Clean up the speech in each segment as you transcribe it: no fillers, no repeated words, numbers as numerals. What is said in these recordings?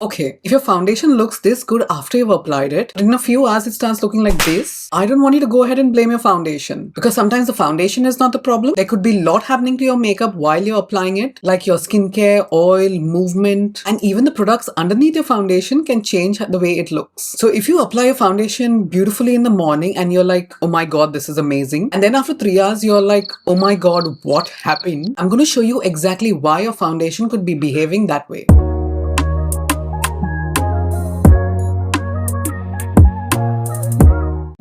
Okay, if your foundation looks this good after you've applied it, but in a few hours it starts looking like this, I don't want you to go ahead and blame your foundation. Because sometimes the foundation is not the problem. There could be a lot happening to your makeup while you're applying it, like your skincare, oil, movement, and even the products underneath your foundation can change the way it looks. So if you apply your foundation beautifully in the morning and you're like, oh my god, this is amazing, and then after 3 hours you're like, oh my god, what happened? I'm going to show you exactly why your foundation could be behaving that way.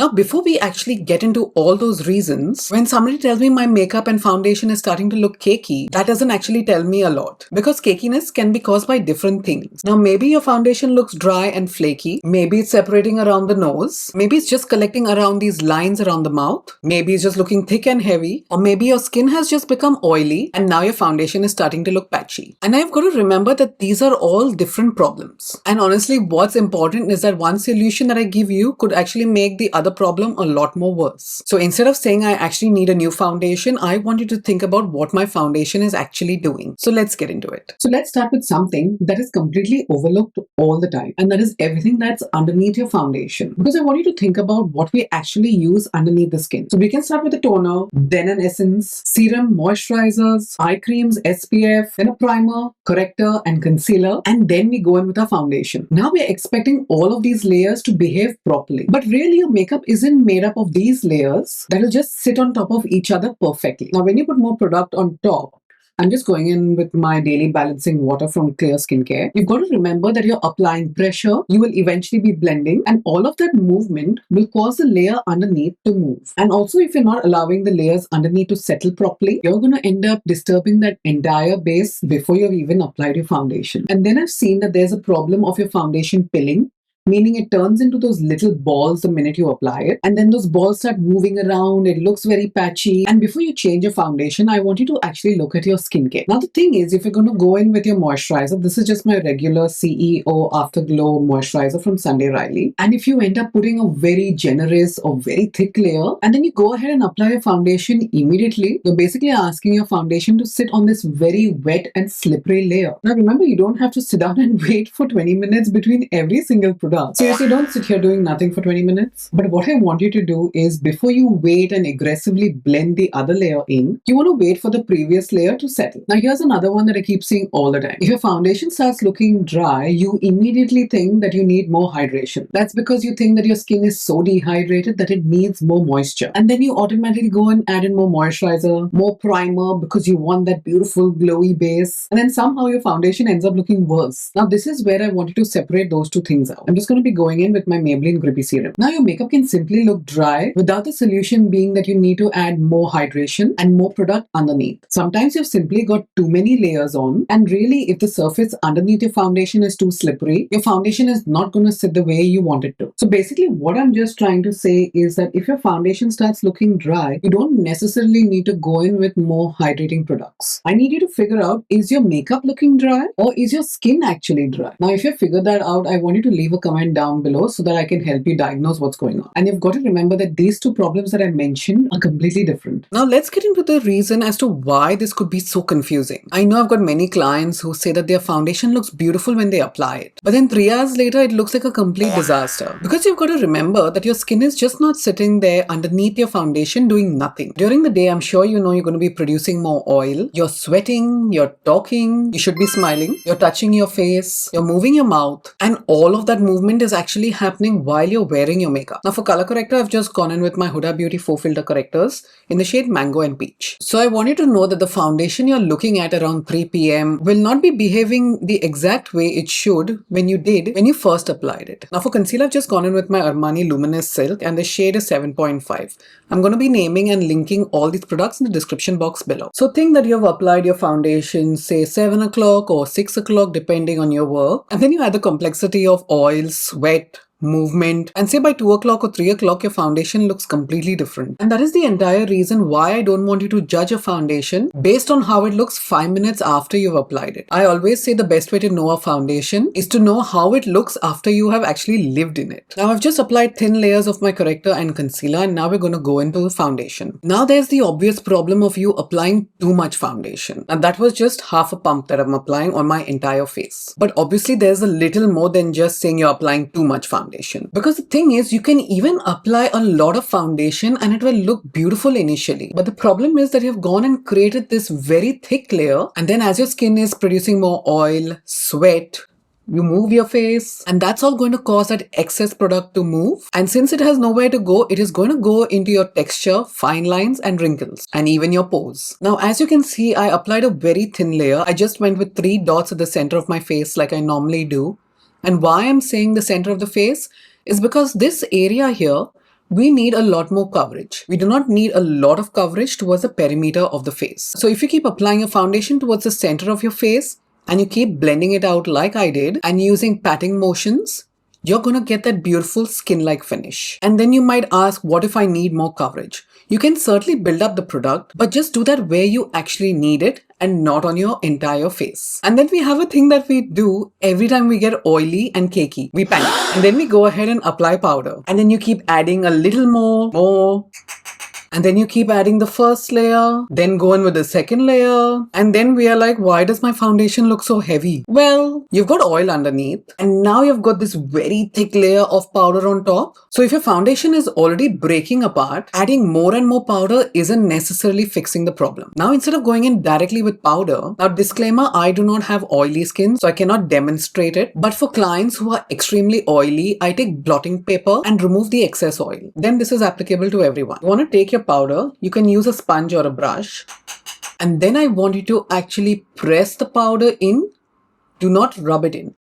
Now, before we actually get into all those reasons, when somebody tells me my makeup and foundation is starting to look cakey, that doesn't actually tell me a lot. Because cakiness can be caused by different things. Now, maybe your foundation looks dry and flaky. Maybe it's separating around the nose. Maybe it's just collecting around these lines around the mouth. Maybe it's just looking thick and heavy. Or maybe your skin has just become oily and now your foundation is starting to look patchy. And I've got to remember that these are all different problems. And honestly, what's important is that one solution that I give you could actually make the other problem a lot more worse. So instead of saying I actually need a new foundation, I want you to think about what my foundation is actually doing. So let's get into it. So let's start with something that is completely overlooked all the time, and that is everything that's underneath your foundation. Because I want you to think about what we actually use underneath the skin. So we can start with a toner, then an essence, serum, moisturizers, eye creams, SPF, then a primer, corrector, and concealer, and then we go in with our foundation. Now we are expecting all of these layers to behave properly. But really your makeup isn't made up of these layers that will just sit on top of each other perfectly. Now, when you put more product on top, I'm just going in with my daily balancing water from Clear Skincare. You've got to remember that you're applying pressure, you will eventually be blending, and all of that movement will cause the layer underneath to move. And also, if you're not allowing the layers underneath to settle properly, you're going to end up disturbing that entire base before you've even applied your foundation. And then I've seen that there's a problem of your foundation pilling, meaning it turns into those little balls the minute you apply it, and then those balls start moving around, it looks very patchy. And before you change your foundation, I want you to actually look at your skincare. Now the thing is, if you're going to go in with your moisturizer, this is just my regular CEO Afterglow moisturizer from Sunday Riley, and if you end up putting a very generous or very thick layer, and then you go ahead and apply your foundation immediately, you're basically asking your foundation to sit on this very wet and slippery layer. Now remember, you don't have to sit down and wait for 20 minutes between every single product. Seriously, don't sit here doing nothing for 20 minutes. But what I want you to do is, before you wait and aggressively blend the other layer in, you want to wait for the previous layer to settle. Now here's another one that I keep seeing all the time. If your foundation starts looking dry, you immediately think that you need more hydration. That's because you think that your skin is so dehydrated that it needs more moisture. And then you automatically go and add in more moisturizer, more primer, because you want that beautiful glowy base. And then somehow your foundation ends up looking worse. Now this is where I want you to separate those two things out. I'm just going to be going in with my Maybelline Grippy Serum. Now your makeup can simply look dry without the solution being that you need to add more hydration and more product underneath. Sometimes you've simply got too many layers on, and really if the surface underneath your foundation is too slippery, your foundation is not going to sit the way you want it to. So basically what I'm just trying to say is that if your foundation starts looking dry, you don't necessarily need to go in with more hydrating products. I need you to figure out, is your makeup looking dry or is your skin actually dry? Now if you figure that out, I want you to leave a comment down below so that I can help you diagnose what's going on. And you've got to remember that these two problems that I mentioned are completely different. Now let's get into the reason as to why this could be so confusing. I know I've got many clients who say that their foundation looks beautiful when they apply it, but then 3 hours later it looks like a complete disaster. Because you've got to remember that your skin is just not sitting there underneath your foundation doing nothing. During the day, I'm sure you know you're going to be producing more oil, you're sweating, you're talking, you should be smiling, you're touching your face, you're moving your mouth, and all of that movement is actually happening while you're wearing your makeup. Now for color corrector, I've just gone in with my Huda Beauty 4 filter correctors in the shade Mango and Peach. So I want you to know that the foundation you're looking at around 3 p.m. will not be behaving the exact way it should when you first applied it. Now for concealer, I've just gone in with my Armani Luminous Silk and the shade is 7.5. I'm going to be naming and linking all these products in the description box below. So think that you've applied your foundation say 7 o'clock or 6 o'clock depending on your work, and then you add the complexity of oils, sweat, movement, and say by 2 o'clock or 3 o'clock your foundation looks completely different. And that is the entire reason why I don't want you to judge a foundation based on how it looks 5 minutes after you've applied it. I always say the best way to know a foundation is to know how it looks after you have actually lived in it. Now I've just applied thin layers of my corrector and concealer, and now we're going to go into the foundation. Now there's the obvious problem of you applying too much foundation, and that was just half a pump that I'm applying on my entire face. But obviously there's a little more than just saying you're applying too much foundation. Because the thing is, you can even apply a lot of foundation and it will look beautiful initially. But the problem is that you've gone and created this very thick layer, and then as your skin is producing more oil, sweat, you move your face, and that's all going to cause that excess product to move. And since it has nowhere to go, it is going to go into your texture, fine lines and wrinkles, and even your pores. Now, as you can see, I applied a very thin layer. I just went with 3 dots at the center of my face like I normally do. And why I'm saying the center of the face is because this area here, we need a lot more coverage. We do not need a lot of coverage towards the perimeter of the face. So if you keep applying your foundation towards the center of your face and you keep blending it out like I did and using patting motions, you're gonna get that beautiful skin-like finish. And then you might ask, what if I need more coverage? You can certainly build up the product, but just do that where you actually need it and not on your entire face. And then we have a thing that we do every time we get oily and cakey. We panic. And then we go ahead and apply powder. And then you keep adding a little more. And then you keep adding the first layer, then go in with the second layer, and then we are like, why does my foundation look so heavy? Well, you've got oil underneath, and now you've got this very thick layer of powder on top. So if your foundation is already breaking apart, adding more and more powder isn't necessarily fixing the problem. Now, instead of going in directly with powder, now disclaimer, I do not have oily skin, so I cannot demonstrate it. But for clients who are extremely oily, I take blotting paper and remove the excess oil. Then this is applicable to everyone. You want to take your powder, you can use a sponge or a brush, and then I want you to actually press the powder in. Do not rub it in.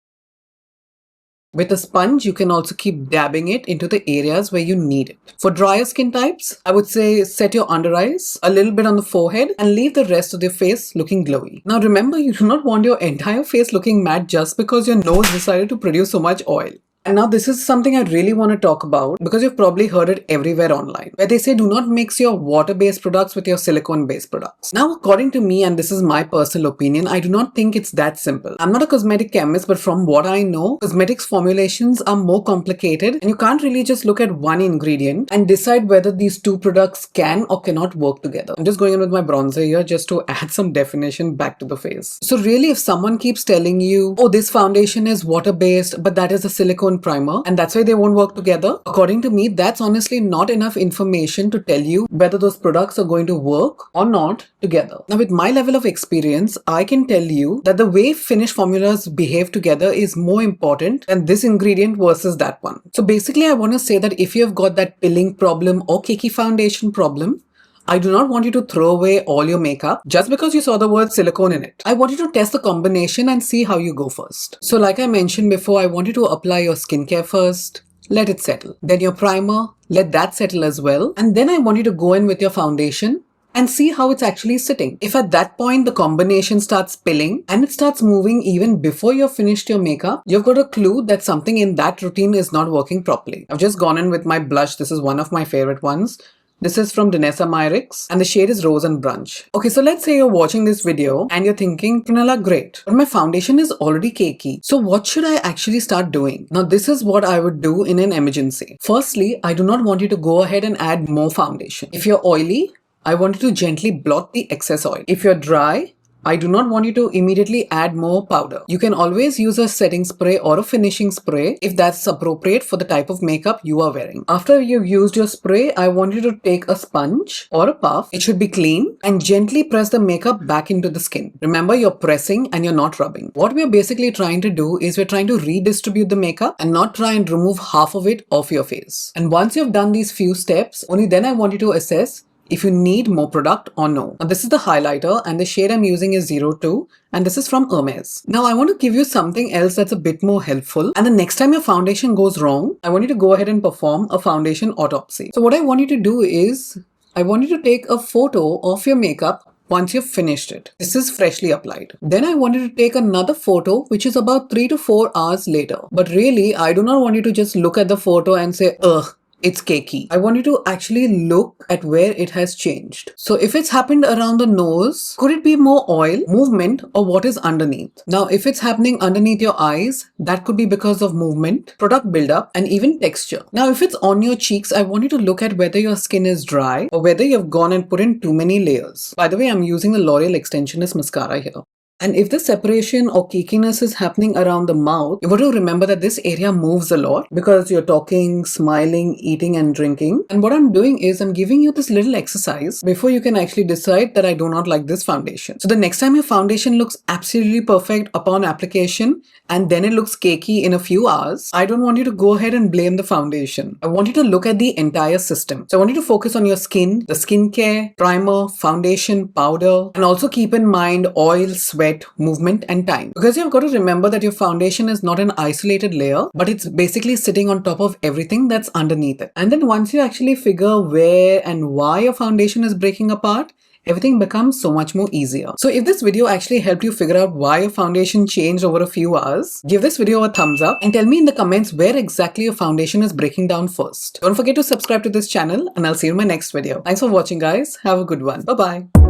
With a sponge, you can also keep dabbing it into the areas where you need it. For drier skin types, I would say set your under eyes, a little bit on the forehead, and leave the rest of your face looking glowy. Now remember, you do not want your entire face looking matte just because your nose decided to produce so much oil. And now this is something I really want to talk about because you've probably heard it everywhere online, where they say do not mix your water-based products with your silicone-based products. Now, according to me, and this is my personal opinion, I do not think it's that simple. I'm not a cosmetic chemist, but from what I know, cosmetics formulations are more complicated and you can't really just look at one ingredient and decide whether these two products can or cannot work together. I'm just going in with my bronzer here just to add some definition back to the face. So really, if someone keeps telling you, oh, this foundation is water-based, but that is a silicone primer and that's why they won't work together, according to me, that's honestly not enough information to tell you whether those products are going to work or not together. Now, with my level of experience, I can tell you that the way finished formulas behave together is more important than this ingredient versus that one. So basically, I want to say that if you have got that pilling problem or cakey foundation problem, I do not want you to throw away all your makeup just because you saw the word silicone in it. I want you to test the combination and see how you go first. So like I mentioned before, I want you to apply your skincare first, let it settle. Then your primer, let that settle as well. And then I want you to go in with your foundation and see how it's actually sitting. If at that point the combination starts pilling and it starts moving even before you've finished your makeup, you've got a clue that something in that routine is not working properly. I've just gone in with my blush. This is one of my favorite ones. This is from Danessa Myricks and the shade is Rose and Brunch. Okay, so let's say you're watching this video and you're thinking, Prunela, great, but my foundation is already cakey. So what should I actually start doing? Now, this is what I would do in an emergency. Firstly, I do not want you to go ahead and add more foundation. If you're oily, I want you to gently blot the excess oil. If you're dry, I do not want you to immediately add more powder. You can always use a setting spray or a finishing spray if that's appropriate for the type of makeup you are wearing. After you've used your spray, I want you to take a sponge or a puff. It should be clean and gently press the makeup back into the skin. Remember, you're pressing and you're not rubbing. What we're basically trying to do is we're trying to redistribute the makeup and not try and remove half of it off your face. And once you've done these few steps, only then I want you to assess if you need more product or no. Now, this is the highlighter and the shade I'm using is 02 and this is from Hermes. Now, I want to give you something else that's a bit more helpful, and the next time your foundation goes wrong, I want you to go ahead and perform a foundation autopsy. So what I want you to do is, I want you to take a photo of your makeup once you've finished it. This is freshly applied. Then I wanted to take another photo which is about 3 to 4 hours later. But really, I do not want you to just look at the photo and say, ugh, it's cakey. I want you to actually look at where it has changed. So if it's happened around the nose, could it be more oil, movement, or what is underneath? Now, if it's happening underneath your eyes, that could be because of movement, product buildup, and even texture. Now, if it's on your cheeks, I want you to look at whether your skin is dry or whether you've gone and put in too many layers. By the way, I'm using the L'Oreal Extensionist mascara here. And if the separation or cakiness is happening around the mouth, you want to remember that this area moves a lot because you're talking, smiling, eating and drinking. And what I'm doing is I'm giving you this little exercise before you can actually decide that I do not like this foundation. So the next time your foundation looks absolutely perfect upon application and then it looks cakey in a few hours, I don't want you to go ahead and blame the foundation. I want you to look at the entire system. So I want you to focus on your skin, the skincare, primer, foundation, powder, and also keep in mind oil, sweat, movement and time, because you've got to remember that your foundation is not an isolated layer, but it's basically sitting on top of everything that's underneath it. And then once you actually figure where and why your foundation is breaking apart, everything becomes so much more easier. So if this video actually helped you figure out why your foundation changed over a few hours, give this video a thumbs up and tell me in the comments where exactly your foundation is breaking down first. Don't forget to subscribe to this channel and I'll see you in my next video. Thanks for watching guys. Have a good one. Bye bye.